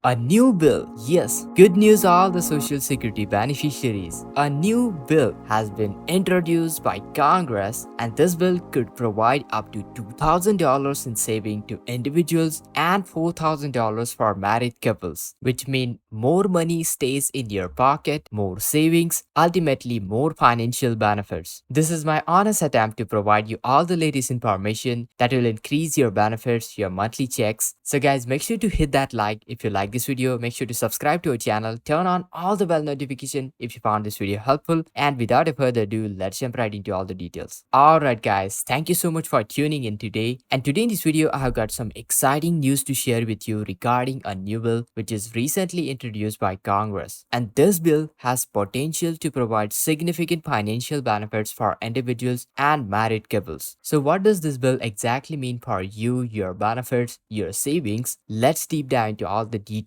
A new bill. Yes, good news all the social security beneficiaries. A new bill has been introduced by Congress, and this bill could provide up to $2,000 in saving to individuals and $4,000 for married couples, which mean more money stays in your pocket, more savings, ultimately more financial benefits. This is my honest attempt to provide you all the latest information that will increase your benefits, your monthly checks. So guys, make sure to hit that like if you like this video. Make sure to subscribe to our channel, turn on all the bell notification if you found this video helpful, and without a further ado, let's jump right into all the details. Alright guys, thank you so much for tuning in today. And today in this video, I have got some exciting news to share with you regarding a new bill which is recently introduced by Congress. And this bill has potential to provide significant financial benefits for individuals and married couples. So what does this bill exactly mean for you, your benefits, your savings? Let's deep dive into all the details.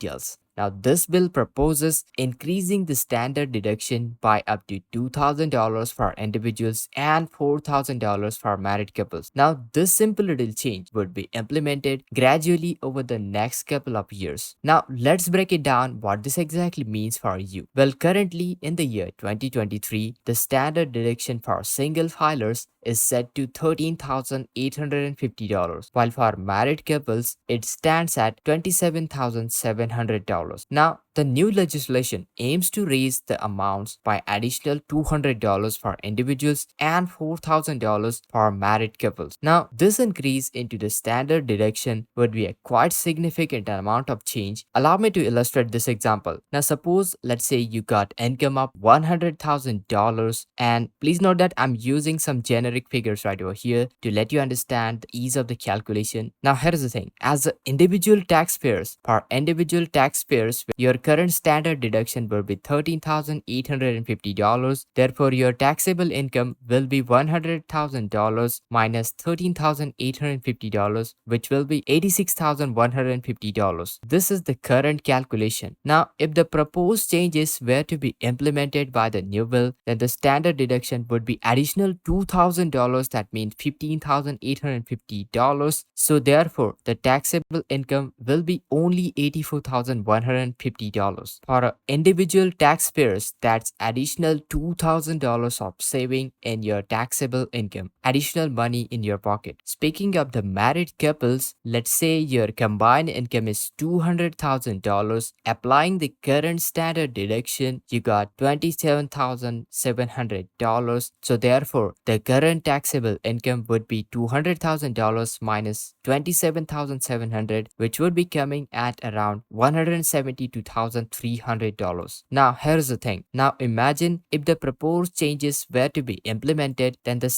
Now, this bill proposes increasing the standard deduction by up to $2,000 for individuals and $4,000 for married couples. Now, this simple little change would be implemented gradually over the next couple of years. Now, let's break it down what this exactly means for you. Well, currently in the year 2023, the standard deduction for single filers is set to $13,850, while for married couples, it stands at $27,700. Now, the new legislation aims to raise the amounts by additional $200 for individuals and $4,000 for married couples. Now, this increase into the standard deduction would be a quite significant amount of change. Allow me to illustrate this example. Now, suppose let's say you got income of $100,000, and please note that I'm using some generic figures right over here to let you understand the ease of the calculation. Now, here's the thing. As a individual taxpayers, for individual taxpayers, your current standard deduction will be $13,850. Therefore, your taxable income will be $100,000 minus $13,850, which will be $86,150. This is the current calculation. Now, if the proposed changes were to be implemented by the new bill, then the standard deduction would be additional $2,000. That means $15,850. So, therefore, the taxable income will be only $84,150. For individual taxpayers, that's additional $2,000 of saving in your taxable income, additional money in your pocket. Speaking of the married couples, let's say your combined income is $200,000. Applying the current standard deduction, you got $27,700. So therefore, the current taxable income would be $200,000 minus $27,700, which would be coming at around $172,300. Now, here's the thing. Now, imagine if the proposed changes were to be implemented, then the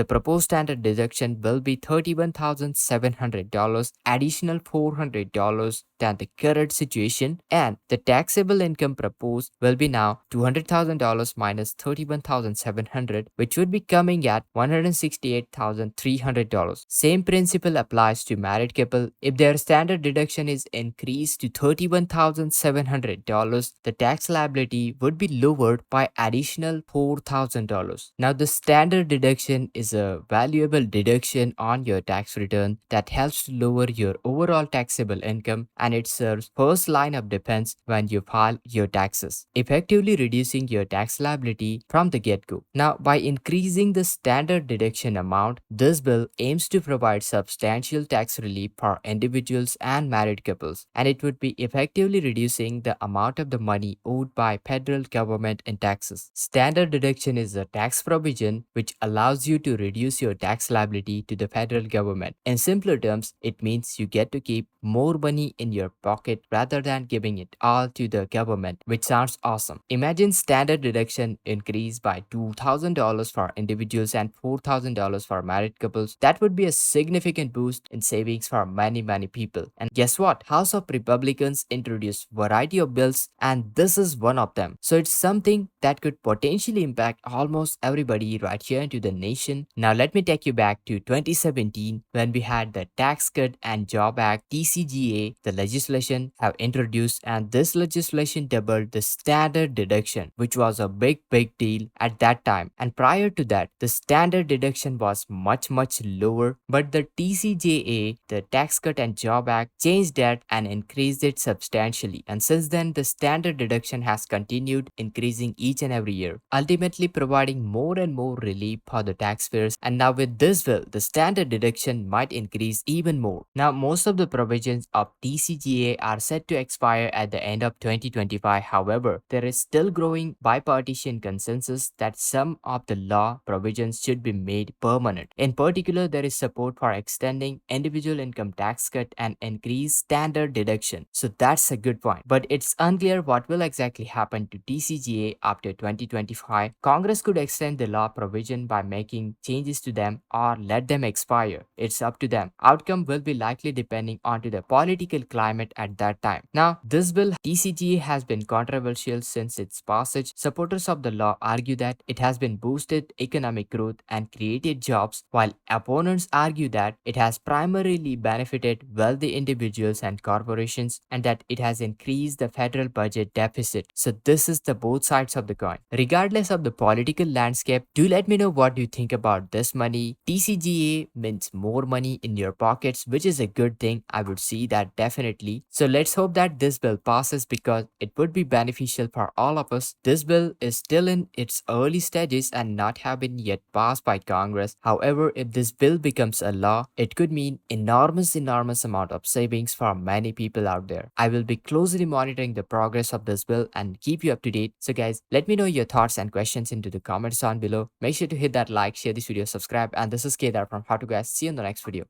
proposed standard deduction will be $31,700, additional $400 than the current situation, and the taxable income proposed will be now $200,000 minus $31,700, which would be coming at $168,300. Same principle applies to married couple. If their standard deduction is increased to $31,700, the tax liability would be lowered by additional $4,000. Now, the standard deduction is a valuable deduction on your tax return that helps to lower your overall taxable income, and it serves first line of defense when you file your taxes, effectively reducing your tax liability from the get-go. Now, by increasing the standard deduction amount, this bill aims to provide substantial tax relief for individuals and married couples, and it would be effectively reducing the amount of the money owed by federal government in taxes. Standard deduction is a tax provision which allows you to reduce your tax liability to the federal government. In simpler terms, it means you get to keep more money in your pocket rather than giving it all to the government, which sounds awesome. Imagine standard deduction increased by $2,000 for individuals and $4,000 for married couples. That would be a significant boost in savings for many people. And guess what? House of Republicans introduced introduced variety of bills, and this is one of them. So it's something that could potentially impact almost everybody right here into the nation. Now let me take you back to 2017 when we had the Tax Cut and Job Act TCJA, the legislation have introduced, and this legislation doubled the standard deduction, which was a big deal at that time. And prior to that, the standard deduction was much lower, but the TCJA, the Tax Cut and Job Act, changed that and increased it substantially. And since then, the standard deduction has continued increasing each and every year, ultimately providing more and more relief for the taxpayers. And now with this bill, the standard deduction might increase even more. Now, most of the provisions of TCJA are set to expire at the end of 2025. However, there is still growing bipartisan consensus that some of the law provisions should be made permanent. In particular, there is support for extending individual income tax cut and increased standard deduction. So that's a good point. But it's unclear what will exactly happen to TCJA after 2025. Congress could extend the law provision by making changes to them or let them expire. It's up to them. Outcome will be likely depending on to the political climate at that time. Now, this bill TCJA has been controversial since its passage. Supporters of the law argue that it has been boosted economic growth and created jobs, while opponents argue that it has primarily benefited wealthy individuals and corporations and that it has increased the federal budget deficit. So this is the both sides of the coin. Regardless of the political landscape, do let me know what you think about this money. TCJA means more money in your pockets, which is a good thing. I would see that definitely. So let's hope that this bill passes because it would be beneficial for all of us. This bill is still in its early stages and not have been yet passed by Congress. However, if this bill becomes a law, it could mean enormous amount of savings for many people out there. I will be closely monitoring the progress of this bill and keep you up to date. So guys, let me know your thoughts and questions into the comments down below. Make sure to hit that like, share this video, subscribe, and this is Kedar from How to Guys. See you in the next video.